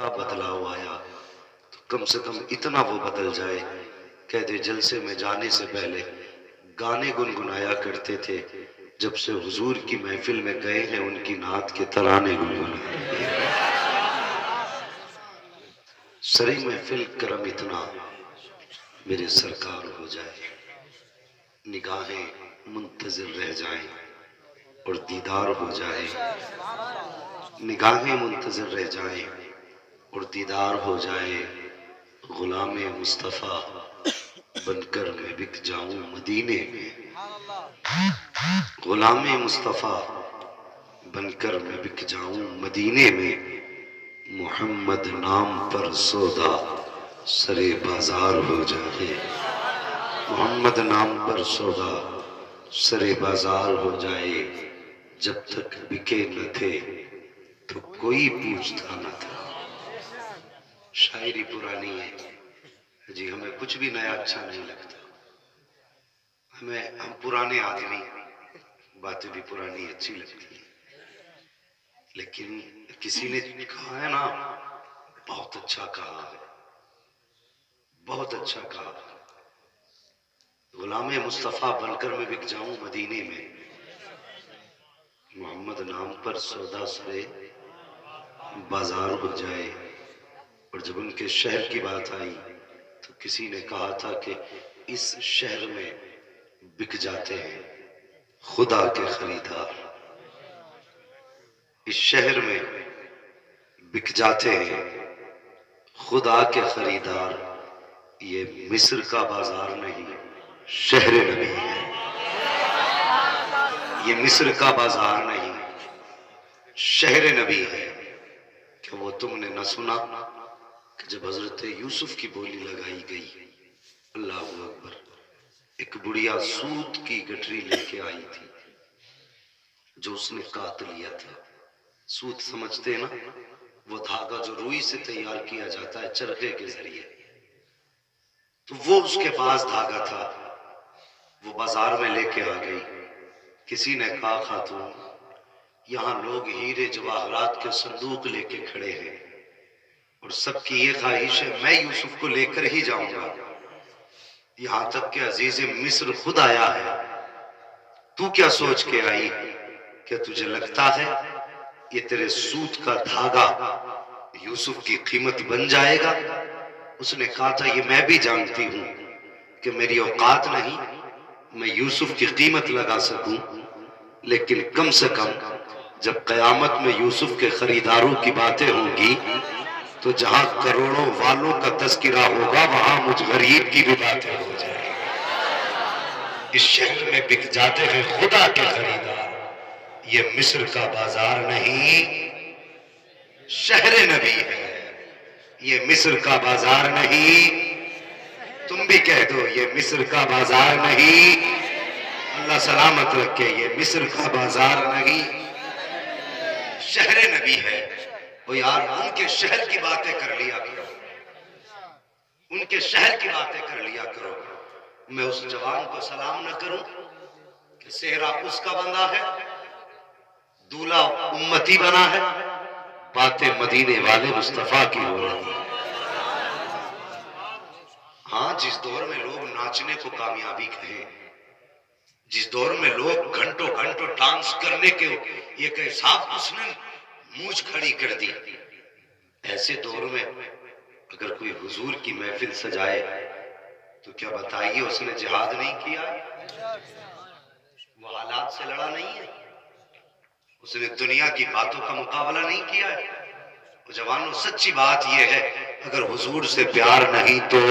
بدلاؤ آیا تو کم سے کم اتنا وہ بدل جائے، کہہ دے جلسے میں جانے سے پہلے گانے گنگنایا کرتے تھے، جب سے حضور کی محفل میں گئے ہیں ان کی نعت کے ترانے گنگنائے۔ سری محفل کرم اتنا میرے سرکار ہو جائے، نگاہیں منتظر رہ جائیں اور دیدار ہو جائے، نگاہیں منتظر رہ جائیں اور دیدار ہو جائے، غلام مصطفیٰ بن کر میں بک جاؤں مدینے میں، غلام مصطفیٰ بن کر میں بک جاؤں مدینے میں، محمد نام پر سودا سرے بازار ہو جائے، محمد نام پر سودا سرے بازار ہو جائے، جب تک بکے نہ تھے تو کوئی پوچھتا نہ تھا۔ شاعری پرانی ہے جی، ہمیں کچھ بھی نیا اچھا نہیں لگتا، ہم پرانے آدمی، باتیں بھی پرانی اچھی لگتی ہیں، لیکن کسی نے کہا ہے نا، بہت اچھا کہا ہے، بہت اچھا کہا، غلام مصطفیٰ بن کر میں بک جاؤں مدینے میں، محمد نام پر سودا سرے بازار ہو جائے۔ اور جب ان کے شہر کی بات آئی تو کسی نے کہا تھا کہ اس شہر میں بک جاتے ہیں خدا کے خریدار، اس شہر میں بک جاتے ہیں خدا کے خریدار، یہ مصر کا بازار نہیں شہر نبی ہے، یہ مصر کا بازار نہیں شہر نبی ہے۔ کہ وہ تم نے نہ سنا کہ جب حضرت یوسف کی بولی لگائی گئی، اللہ اکبر، ایک بڑھیا سوت کی گٹری لے کے آئی تھی جو اس نے کاٹ لیا تھا۔ سوت سمجھتے نا، وہ دھاگا جو روئی سے تیار کیا جاتا ہے چرخے کے ذریعے، تو وہ اس کے پاس دھاگا تھا، وہ بازار میں لے کے آ گئی۔ کسی نے کہا خاتون، یہاں لوگ ہیرے جواہرات کے صندوق لے کے کھڑے ہیں اور سب کی یہ خواہش ہے میں یوسف کو لے کر ہی جاؤں گا، یہاں تک کہ عزیز مصر خود آیا ہے، تو کیا سوچ کے آئی کہ تجھے لگتا ہے یہ تیرے سوت کا دھاگا یوسف کی قیمت بن جائے گا؟ اس نے کہا تھا یہ میں بھی جانتی ہوں کہ میری اوقات نہیں میں یوسف کی قیمت لگا سکوں، لیکن کم سے کم جب قیامت میں یوسف کے خریداروں کی باتیں ہوں گی تو جہاں کروڑوں والوں کا تذکرہ ہوگا وہاں مجھ غریب کی بھی باتیں ہو جائیں گی۔ اس شہر میں بک جاتے ہیں خدا کے خریدار، یہ مصر کا بازار نہیں شہر نبی ہے، یہ مصر کا بازار نہیں، تم بھی کہہ دو یہ مصر کا بازار نہیں، اللہ سلامت رکھے، یہ مصر کا بازار نہیں شہر نبی ہے۔ وہ یار ان کے شہر کی باتیں کر لیا کرو، ان کے شہر کی باتیں کر لیا کرو، میں اس جوان کو سلام نہ کروں کہ صحرا اس کا بندہ ہے، دولہا امتی بنا ہے، باتیں مدینے والے مصطفیٰ کی ہو رہی ہیں۔ ہاں، جس دور میں لوگ ناچنے کو کامیابی کہیں، جس دور میں لوگ گھنٹوں گھنٹوں ڈانس کرنے کے یہ کہ صاحب اس نے مونچھ کھڑی کر دی، ایسے دور میں اگر کوئی حضور کی محفل سجائے تو کیا بتائیے اس نے جہاد نہیں کیا، وہ حالات سے لڑا نہیں ہے، اس نے دنیا کی باتوں کا مقابلہ نہیں کیا ہے۔ جوانوں سچی بات یہ ہے، اگر حضور سے پیار نہیں تو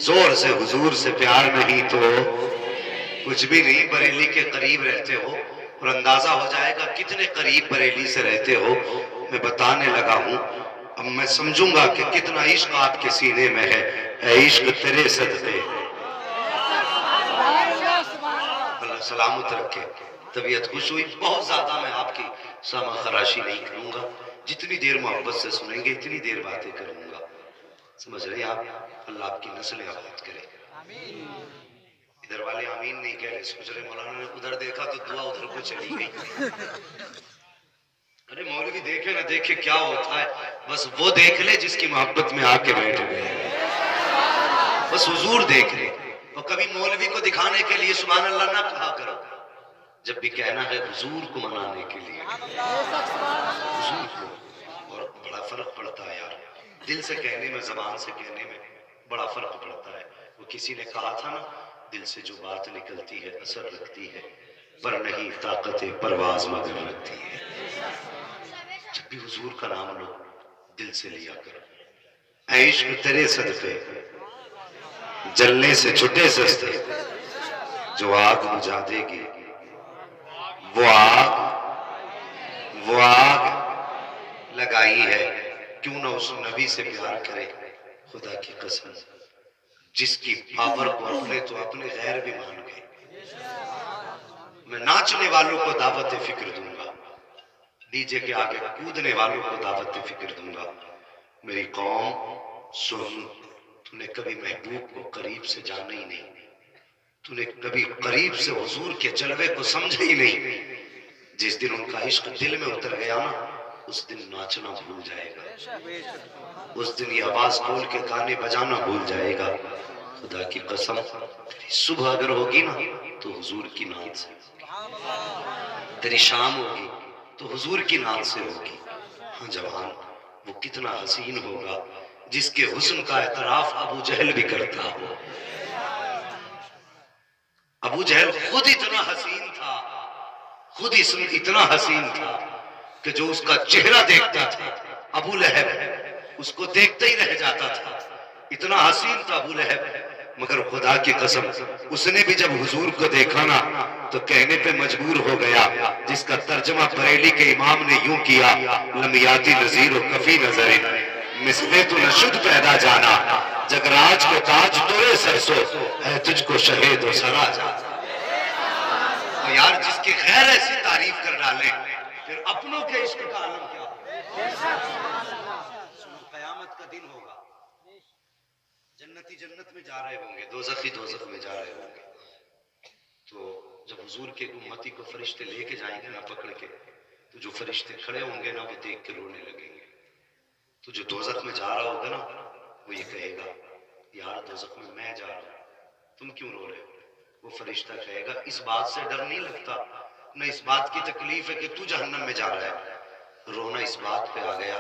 زور سے، حضور سے پیار نہیں تو کچھ بھی نہیں، بریلی کے قریب رہتے ہو اور اندازہ ہو جائے گا کتنے قریب بریلی سے رہتے ہو۔ میں بتانے لگا ہوں، اب میں سمجھوں گا کہ کتنا عشق آپ کے سینے میں ہے، اے عشق تیرے صدقے، اللہ سلامت رکھے۔ طبیعت خوش ہوئی، بہت زیادہ میں آپ کی سامع خراشی نہیں کروں گا، جتنی دیر محبت سے سنیں گے اتنی دیر باتیں کروں گا، سمجھ رہے آپ؟ اللہ آپ کی نسلیں آباد کرے۔ ادھر والے آمین نہیں کہہ رہے، سوچ رہے مولانا نے ادھر دیکھا تو دعا ادھر کو چلی گئی۔ ارے مولوی دیکھے نہ دیکھے کیا ہوتا ہے، بس وہ دیکھ لے جس کی محبت میں آ کے بیٹھ گئے، بس حضور دیکھ لے. اور کبھی مولوی کو دکھانے کے لیے سبحان اللہ نہ کہا کرو، جب بھی کہنا ہے حضور کو منانے کے لیے حضور کو. اور بڑا فرق پڑتا ہے یار، دل سے کہنے میں، زبان سے کہنے میں بڑا فرق پڑتا ہے. وہ کسی نے کہا تھا نا، دل سے جو بات نکلتی ہے اثر رکھتی ہے، پر نہیں طاقت پرواز مگر رکھتی ہے. جب بھی حضور کا نام لو دل سے لیا کرو. اے عشق تیرے صدقے جلنے سے چھٹے سستے، جو آگ بجھا دے گی وہ آگ لگائی ہے. کیوں نہ اس نبی سے پیار کرے خدا کی قسم، جس کی پاور کو اپنے تو اپنے غیر بھی مان گئے. میں ناچنے والوں کو دعوت فکر دوں گا، ڈی جے کے آگے کودنے والوں کو دعوت فکر دوں گا. میری قوم سن، تو نے کبھی محبوب کو قریب سے جانا ہی نہیں، تو نے کبھی قریب سے حضور کے جلوے کو سمجھا ہی نہیں. جس دن ان کا عشق دل میں اتر گیا نا، اس دن ناچنا بھول جائے گا، اس دن یہ آواز کھول کے گانے بجانا بھول جائے گا. خدا کی قسم تیری صبح اگر ہوگی نا تو حضور کی نام سے، تیری شام ہوگی تو حضور کی نام سے ہوگی. ہاں جوان، وہ کتنا حسین ہوگا جس کے حسن کا اعتراف ابو جہل بھی کرتا ہو. ابو جہل خود اتنا حسین تھا، خود اتنا حسین تھا کہ جو اس کا چہرہ دیکھتا تھا ابو لہب اس کو دیکھتا ہی رہ جاتا تھا. اتنا حسین تھا ابو لہب. مگر خدا کی قسم اس نے بھی جب حضور کو دیکھا نا تو کہنے پہ مجبور ہو گیا، جس کا ترجمہ بریلی کے امام نے یوں کیا: لمیاتی نظیر و کفی نظر مثلے تو نشد پیدا جانا، جگراج کو تاج تورے سرسو ہے تجھ کو شہید و سرا جانا. اور یار جس کی غیر ایسی تعریف کر ڈالیں پھر اپنوں کے عشق کا عالم کیا ہوگا. قیامت کا دن ہوگا، جنتی جنت میں جا رہے ہوں گے، دوزخی دوزخ میں جا رہے ہوں گے. تو جب حضور کے امتی کو فرشتے لے کے جائیں گے نا پکڑ کے، تو جو فرشتے کھڑے ہوں گے نا وہ دیکھ کے رونے لگیں گے. تو جو دوزخ میں جا رہا ہوگا نا وہ یہ کہے گا: یار دوزخ میں جا رہا ہوں، تم کیوں رو رہے ہو؟ وہ فرشتہ کہے گا: اس بات سے ڈر نہیں لگتا، نہ اس بات کی تکلیف ہے کہ تو جہنم میں جا رہا ہے. رونا اس بات پہ آ گیا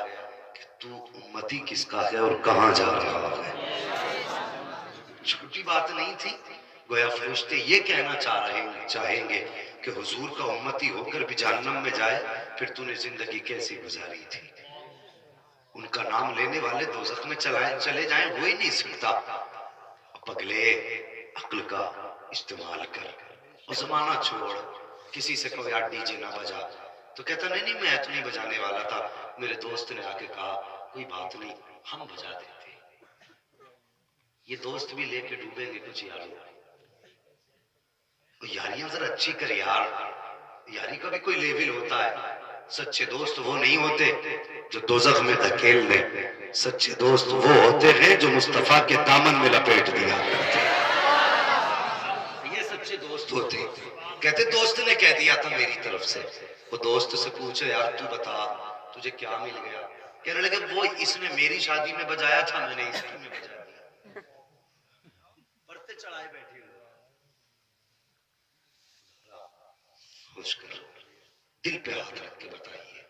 کہ تو امتی کس کا ہے اور کہاں جا رہا ہے. چھوٹی بات نہیں تھی. گویا فرشتے یہ کہنا چاہیں گے کہ حضور کا امتی ہو کر بھی جہنم میں جائے، پھر تو نے زندگی کیسی گزاری تھی. ان کا نام لینے والے دوزخ میں چلے جائیں ہو ہی نہیں سکتا. پگلے عقل کا استعمال کر اور زمانہ چھوڑ. کسی سے کہو یار ڈی جے نہ بجا تو کہتا نہیں میں تو نہیں بجانے والا تھا، میرے دوست نے آ کے کہا کوئی بات نہیں ہم بجا دیتے. یہ دوست بھی لے کے ڈوبیں گے کچھ یاریاں. یاریاں ذرا اچھی کر یار، یاری کا بھی کوئی لیول ہوتا ہے. سچے دوست وہ نہیں ہوتے جو دوزخ میں دھکیل دیں، سچے دوست وہ ہوتے ہیں جو مصطفیٰ کے دامن میں لپیٹ دیا کرتے. یہ سچے دوست ہوتے. کہتے دوست نے کہہ دیا تھا میری طرف سے. وہ دوست سے پوچھے یار تو بتا تجھے کیا مل گیا؟ کہنے لگے وہ اس نے میری شادی میں بجایا تھا، میں نے اس کی میں بجا دیا. پڑھتے چڑھائے بیٹھے ہوئے. خوش کرو، دل پہ ہاتھ رکھ کے بتائیے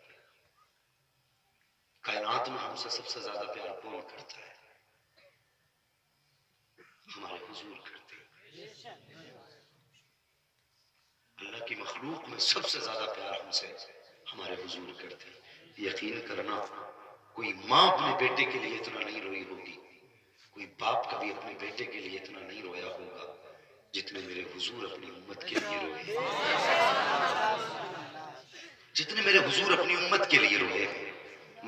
کائنات میں ہم سے سب سے زیادہ پیار کون کرتا ہے؟ ہمارے حضور کرتے ہیں. اللہ کی مخلوق میں سب سے زیادہ پیار ہم سے ہمارے حضور کرتے ہیں. یقین کرنا کوئی ماں اپنے بیٹے کے لیے اتنا نہیں روئی ہوگی، کوئی باپ کبھی اپنے بیٹے کے لیے اتنا نہیں رویا ہوگا جتنے میرے حضور اپنی امت کے لیے روئے، جتنے میرے حضور اپنی امت کے لیے روئے.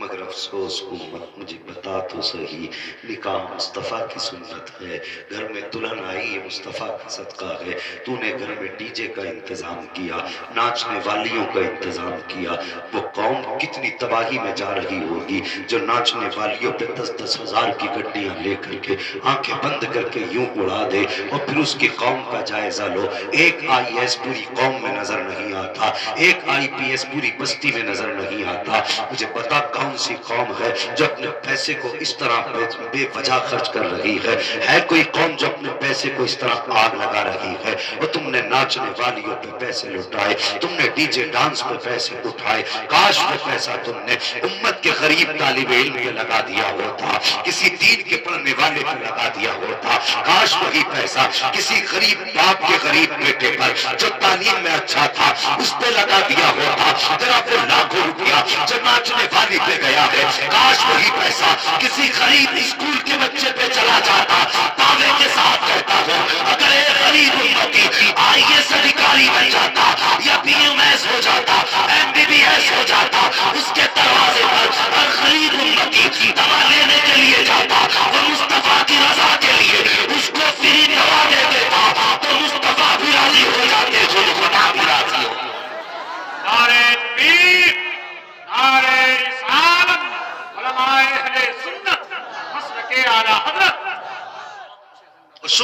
مگر افسوس امت مجھے بتا تو صحیح، نکاح مصطفیٰ کی سنت ہے، گھر میں دلہن آئی یہ مصطفیٰ کا صدقہ ہے. تو نے گھر میں ڈی جے کا انتظام کیا، ناچنے والیوں کا انتظام کیا. وہ قوم کتنی تباہی میں جا رہی ہوگی جو ناچنے والیوں پہ 10-10 ہزار کی گڈیاں لے کر کے آنکھیں بند کر کے یوں اڑا دے، اور پھر اس کی قوم کا جائزہ لو. ایک آئی ایس پوری قوم میں نظر نہیں آتا، ایک آئی پی ایس پوری بستی میں نظر نہیں آتا. مجھے بتا کون سی قوم ہے جو اپنے پیسے کو اس طرح بے وجہ خرچ کر رہی ہے کوئی قوم جو اپنے پیسے کو اس طرح آگ لگا رہی ہے؟ اور تم نے ناچنے والیوں پہ پیسے لٹائے، تم نے ڈی جے ڈانس پہ پیسے اٹھائے، کاش وہ پیسہ تم نے امت کے غریب طالب علم پہ لگا دیا ہوتا، کسی دین کے پڑھنے والے پہ لگا دیا ہوتا، کاش وہی پیسہ کسی غریب باپ کے غریب بیٹے پر جو تعلیم میں اچھا تھا اس پہ لگا دیا ہوتا، ذرا وہ لاکھوں روپیہ جو ناچنے والی پہ گیا ہے، کاش وہی پیسہ کسی غریب اسکول کے بچے پہ چلا جاتا، دعوے کے ساتھ کہتا ہوں اگر ایک غریب امتی آئی ایس ادھیکاری بن جاتا یا پی ایم ایس ہو جاتا، ایم بی بی ایس ہو جاتا، اس کے دروازے پر ہر غریب امتی دوا لینے کے لیے جاتا، وہ مصطفیٰ کی رضا کے لیے اس کو فری دوا دے دیتا تو مصطفیٰ بھی راضی ہو جاتے، جو خدا بھی راضی ہو۔ نعرہ تکبیر، نعرہ رسالت، علماء اہل سنت، مسلک اعلیٰ حضرت۔ کچھ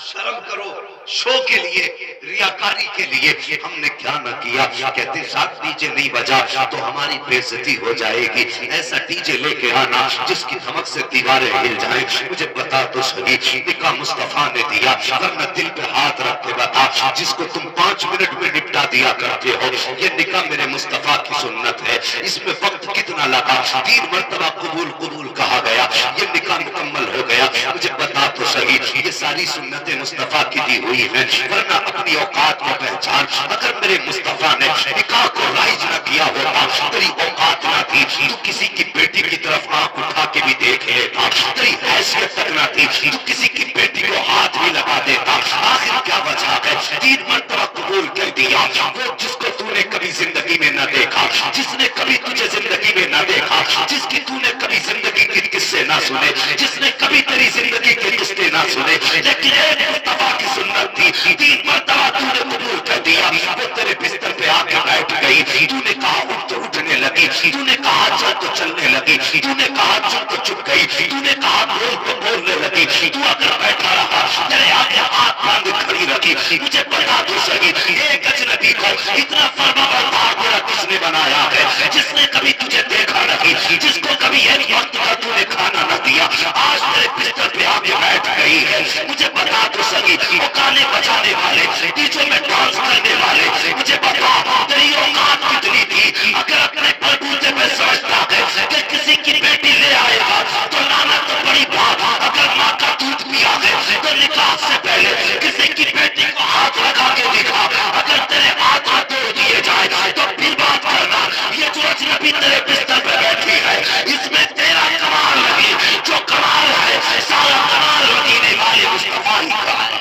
شرم کرو، شو کے لیے، ریاکاری کے لیے ہم نے کیا نہ کیا، کہتے ساتھ ڈی جے نہیں بجا تو ہماری بے عزتی ہو جائے گی، ایسا ڈی جے لے کے آنا جس کی دھمک سے دیواریں ہل جائیں، مجھے بتا تو صحیح نکاح مصطفیٰ نے دیا، ورنہ دل پہ ہاتھ رکھ کے بتا، جس کو تم 5 منٹ میں نپٹا دیا کرتے ہو، یہ نکاح میرے مصطفیٰ کی سنت ہے، اس میں وقت کتنا لگا، 3 مرتبہ قبول قبول کہا گیا، یہ نکاح مکمل ہو گیا، مجھے بتا تو صحیح یہ ساری سنتیں مصطفیٰ کی دی ہوئی ہیں، ورنہ اپنی اوقات کو پہچان، اگر میرے مصطفیٰ نے نکاح کو رائج نہ کیا ہوتا، تیری اوقات نہ تھی، تو کسی کی بیٹی کی طرف آنکھ اٹھا کے بھی دیکھ لیتا، تیری حیثیت تک نہ تھی، تو کسی کی بیٹی کو ہاتھ بھی لگا دیتا، آخر کیا وجہ ہے، 3 مرتبہ قبول کر دیا، وہ جس کو تو نے کبھی زندگی میں نہ دیکھا، جس نے کبھی تجھے زندگی میں نہ دیکھا، جس کی تو نے کبھی زندگی کے قصے نہ سنے، جس نے کبھی تیری زندگی کے قصے نہ سنے، لیکن ایک مصطفیٰ کی سنت تھی، 3 مرتبہ تو نے قبول کر دیا، وہ تیرے بستر پہ آ کے بیٹھ گئی، تو نے کہا اٹھ تو اٹھنے لگی، تو نے کہا چل تو چلنے لگی، تو نے کہا چپ تو چپ گئی، تو نے کہا بول تو بولنے لگی، تو اگر بیٹھا رہا تیرے آگے ہاتھ باندھ کھڑی رکھی، مجھے بتا تو صحیح ایک اجنبی کو اتنا فرما بردار میرا کس نے بنایا ہے، جس نے کبھی تجھے دیکھا نہیں، جس کو کبھی ایک وقت کا تو نے کھانا نہ دیا، آج تیرے بستر پہ آ کے بیٹھ گئی ہے، مجھے بتا تو صحیح وہ گانے بجانے والے، ڈیجے میں ڈانس کرنے والے، مجھے بتا تیری اوقات کتنی تھی، اگر اپنے بلبوتے پہ سمجھتا ہے کہ کسی کی بیٹی لے آئے گا تو لعنت تو بڑی بات، اگر ماں کا دودھ پیا ہے تو نکاح سے پہلے کسی کی بیٹی کو ہاتھ لگا کے دکھا، اگر تیرے ہاتھ توڑ دیے جائے تو پھر بات کرنا، یہ جو اجنبی تیرے بستر پہ بیٹھی ہے اس میں تیرا کمال نہیں، جو کمال ہے سارا کمال مدینے والے مصطفیٰ ہی کا ہے۔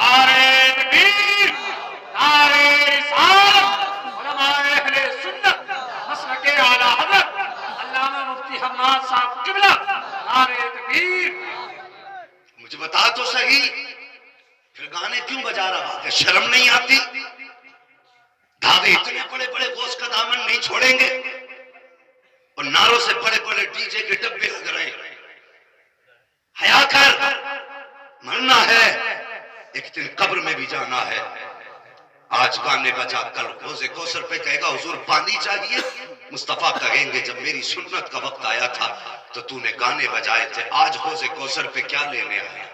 نعرہ تکبیر، نعرہ رسالت، علماء اہل سنت، مسلک اعلیٰ حضرت، علامہ مفتی حماد صاحب قبلہ، نعرہ تکبیر۔ مجھے بتا تو صحیح پھر گانے کیوں بجا رہا ہے، شرم نہیں آتی؟ دعوے اتنے بڑے بڑے غوث کا دامن نہیں چھوڑیں گے اور نعروں سے بڑے بڑے ڈی جے کے ڈبے لگ رہے ہیں، حیا کر، مرنا ہے ایک دن قبر میں بھی جانا ہے، آج گانے بجا کل حوض کوثر پہ کہے گا حضور پانی چاہیے، مصطفیٰ کہیں گے جب میری سنت کا وقت آیا تھا تو تو نے گانے بجائے تھے، آج حوض کوثر پہ کیا لینے آیا ہے؟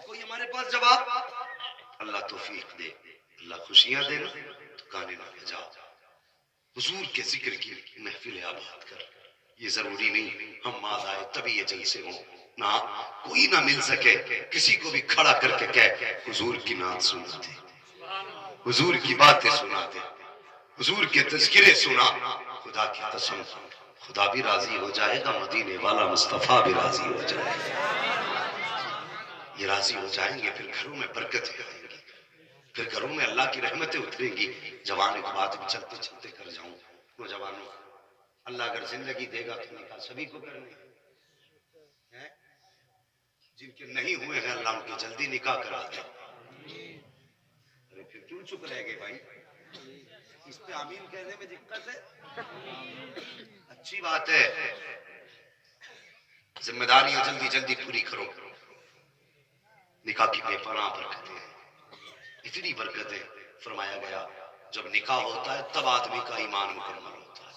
کوئی ہمارے پاس جواب؟ اللہ توفیق دے، اللہ خوشیاں دے نا تو گانے نہ بجا، حضور کے ذکر کی محفل آباد کر، یہ ضروری نہیں ہم ماذ آئے تبھی یہ جلسے ہوں، نہ کوئی نہ مل سکے کسی کو بھی کھڑا کر کے کہے حضور کی نعت سنا دے، حضور کی باتیں سنا دے، حضور کے تذکرے سنا، خدا کی قسم خدا بھی راضی ہو جائے گا، مدینے والا مصطفیٰ بھی راضی ہو جائے گا، یہ راضی ہو جائیں گے، پھر گھروں میں برکتیں آئیں گی، پھر گھروں میں اللہ کی رحمتیں اتریں گی۔ جوان ایک بات بھی چلتے چلتے کر جاؤں، نوجوانوں اللہ اگر زندگی دے گا تو نکاح سبھی کو کرنے ہیں، جن کے نہیں ہوئے ہیں اللہ ان کے جلدی نکاح کرا دے، ارے پھر کیوں چپ رہ گئے بھائی، اس پہ آمین کہنے میں دقت ہے؟ اچھی بات ہے، ذمہ داریاں جلدی جلدی پوری کرو، نکاح کی بے پناہ برکتیں، اتنی برکتیں، فرمایا گیا جب نکاح ہوتا ہے تب آدمی کا ایمان مکمل ہوتا ہے.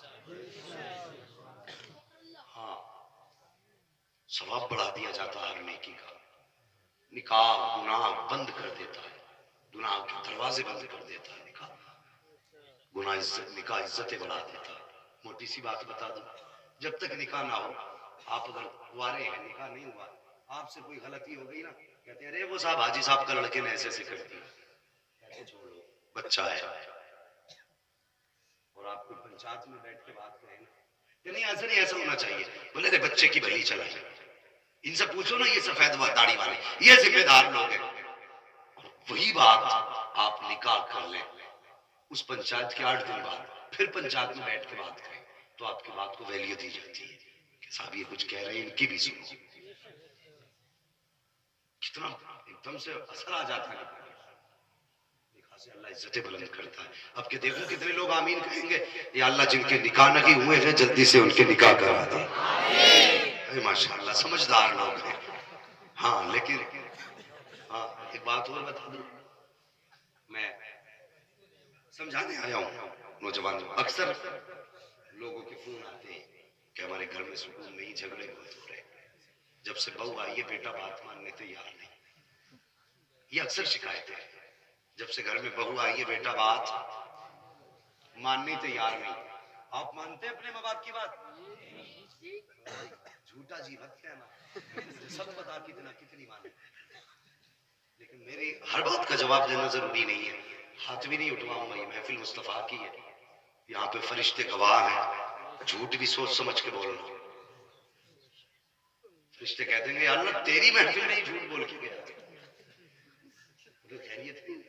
ہاں ثواب بڑھا دیا جاتا ہے ہر نیکی کا. نکاح گناہ بند کر دیتا ہے, گناہ کے دروازے بند کر دیتا ہے. نکاح عزتیں بڑھا دیتا ہے. موٹی سی بات بتا دوں, جب تک نکاح نہ ہو, آپ اگر وارے ہیں, نکاح نہیں ہوا, آپ سے کوئی غلطی ہو گئی نا, کہتے ہیں ارے وہ صاحب حاجی صاحب کا لڑکے نے ایسے کر دیا, چھوڑو بچہ ہے. اور آپ کو پنچایت میں بیٹھ کے بات کریں نا کہ نہیں ایسا نہیں, ایسا ہونا چاہیے, بولے ارے بچے کی بھلی چلائی. ان سے پوچھو نا, یہ سفید داڑھی والے یہ ذمہ دار لوگ ہیں. وہی بات آپ نکاح کر لیں, اس پنچایت کے 8 دن بعد پھر پنچایت میں بیٹھ کے بات کریں تو آپ کی بات کو ویلیو دی جاتی ہے کہ صاحب یہ کچھ کہہ رہے ہیں, ان کی بھی سنو. کتنا ایک دم سے اثر آ جاتا ہے نکاح سے, اللہ عزتیں بلند کرتا ہے. اب کہ دیکھو کتنے لوگ آمین کہیں گے, یا اللہ جن کے نکاح نہیں ہوئے ہیں جلدی سے ان کے نکاح کرا دے. ماشاء اللہ سمجھدار لوگ ہیں. ہاں لیکن ہاں ایک بات اور بتا دوں, میں سمجھانے آیا ہوں نوجوان. اکثر لوگوں کے فون آتے ہیں کہ ہمارے گھر میں سکون میں ہی جھگڑے بہت ہو رہے ہیں, جب سے بہو آئی ہے بیٹا بات ماننے تیار نہیں. یہ اکثر شکایت ہے, جب سے گھر میں بہو آئی ہے بیٹا بات ماننے تیار نہیں. آپ مانتے ہیں اپنے ماں باپ کی بات؟ جھوٹا جی مت کہنا, سب بتا کتنی مانے. لیکن میری ہر بات کا جواب دینا ضروری نہیں ہے. ہاتھ بھی نہیں اٹھواؤں گا, یہ محفل مصطفیٰ کی ہے, یہاں پہ فرشتے گواہ ہیں, جھوٹ بھی سوچ سمجھ کے بولنا. فرشتے کہتے ہیں اللہ تیری محفل میں ہی جھوٹ بول کے گیا, خیریت نہیں.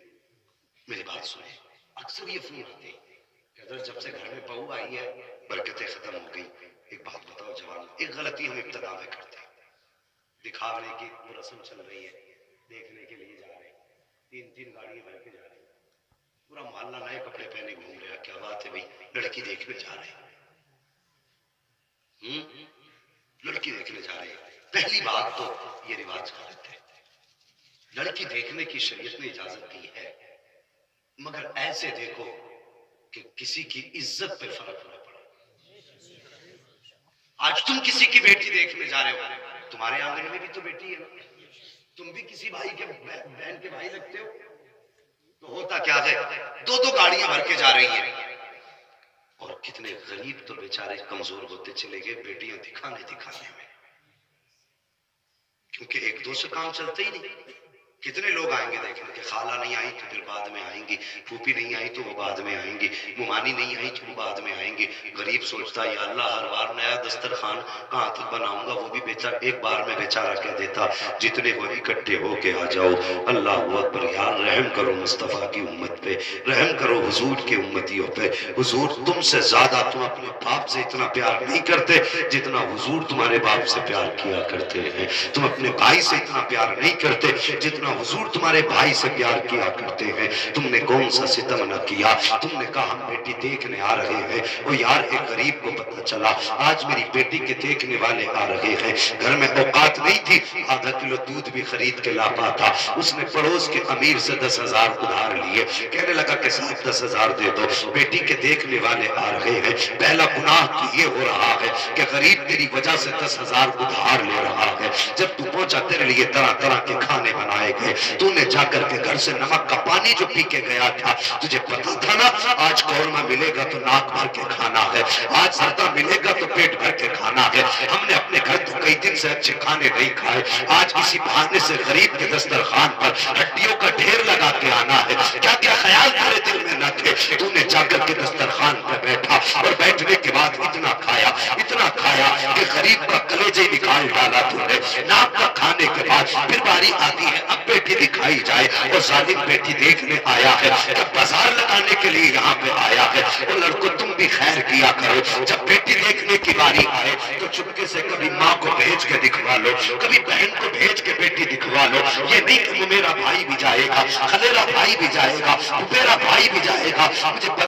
میری بات سنیں, اکثر یہ فون آتے ہیں کہ اگر جب سے گھر میں بہو آئی ہے برکتیں ختم ہو گئی. ایک بات بتاؤ جوان, ایک غلطی ہم ابتدا میں کرتے ہیں, دکھانے کی وہ رسم چل رہی ہے, دیکھنے کے لیے جا رہے ہیں, 3 گاڑیاں بھر کے جا رہے ہیں, پورا محلہ نئے کپڑے پہنے گھوم رہا, کیا بات ہے بھائی, لڑکی دیکھنے جا رہے ہیں. لڑکی دیکھنے جا رہے ہیں. پہلی بات تو یہ رواج غلط ہے. لڑکی دیکھنے کی شریعت نے اجازت دی ہے, مگر ایسے دیکھو کہ کسی کی عزت پہ فرق نہ پڑے. آج تم کسی کی بیٹی دیکھنے جا رہے ہو, تمہارے آنگن میں بھی تو بیٹی ہے نا, تم بھی کسی بھائی کے بہن کے بھائی لگتے ہو. تو ہوتا کیا ہے, 2 گاڑیاں بھر کے جا رہی ہیں, اور کتنے غریب تو بیچارے کمزور ہوتے چلے گئے بیٹیاں دکھانے میں, کیونکہ 1-2 سے کام چلتا ہی نہیں. کتنے لوگ آئیں گے دیکھنے کے, خالہ نہیں آئی تو پھر بعد میں آئیں گی, پھوپھی نہیں آئی تو وہ بعد میں آئیں گی, ممانی نہیں آئی تو وہ بعد میں آئیں گی. غریب سوچتا ہے یا اللہ ہر بار نیا دسترخوان کہاں تک بناؤں گا, وہ بھی بیچارہ ایک بار میں بیچارہ کہہ دیتا جتنے وہ اکٹھے ہو کے آ جاؤ. اللہ اکبر. یار رحم کرو مصطفیٰ کی امت پہ, رحم کرو حضور کے امتیوں پہ. حضور تم سے زیادہ تم اپنے باپ سے اتنا پیار نہیں کرتے جتنا حضور تمہارے باپ سے پیار کیا کرتے ہیں. تم اپنے بھائی سے اتنا پیار نہیں کرتے جتنا حضور تمہارے بھائی سے پیار کیا کرتے ہیں. تم نے کون سا ستم نہ کیا, تم نے کہا ہم بیٹی دیکھنے آ رہے ہیں. وہ یار ایک غریب کو پتہ چلا آج میری بیٹی کے دیکھنے والے آ رہے ہیں, گھر میں اوقات نہیں تھی, ½ کلو دودھ بھی خرید کے لا پاتا. اس نے پڑوس کے امیر سے 10,000 ادھار لیے, کہنے لگا کہ صاحب 10,000 دے دو, بیٹی کے دیکھنے والے آ رہے ہیں. پہلا گناہ یہ ہو رہا ہے کہ غریب تیری وجہ سے 10,000 ادھار لے رہا ہے. جب تو پہنچا تیرے لیے طرح طرح کے کھانے بنائے گئے, تو نے جا کر کے گھر سے نمک کا پانی جو پی کے گیا تھا, تجھے پتا تھا نا آج قورمہ ملے گا تو ناک بھر کے کھانا ہے, آج سردہ ملے گا تو پیٹ بھر کے کھانا ہے. ہم نے اپنے گھر تو کئی دن سے اچھے کھانے نہیں کھائے, آج کسی بہانے سے غریب کے دسترخوان پر ہڈیوں کا ڈھیر لگا کے آنا ہے. کیا کیا خیال تیرے دل میں نہ تھے, تو نے جا کر کے دسترخوان پہ بیٹھا, اور بیٹھنے کے بعد اتنا کھایا کہ غریب کا کلیجہ نکال ڈالا تو نے. ناک کا کھانے کے بعد پھر باری آتی ہے اب بیٹی دکھائی جائے, اور ظالم بیٹی دیکھنے آیا ہے, جب بازار لگانے کے لیے یہاں پہ آیا ہے. اور لڑکوں تم بھی خیر کیا کرو, جب بیٹی دیکھنے کی باری آئے تو چپکے سے کبھی ماں کو بھیج کے دکھوا لو, کبھی بہن کو بھیج کے بیٹی دکھوا لو. یہ نہیں کہ میرا بھائی بھی جائے گا, خلیرا بھائی بھی جائے گا, میرا بھائی بھی جائے گا. مجھے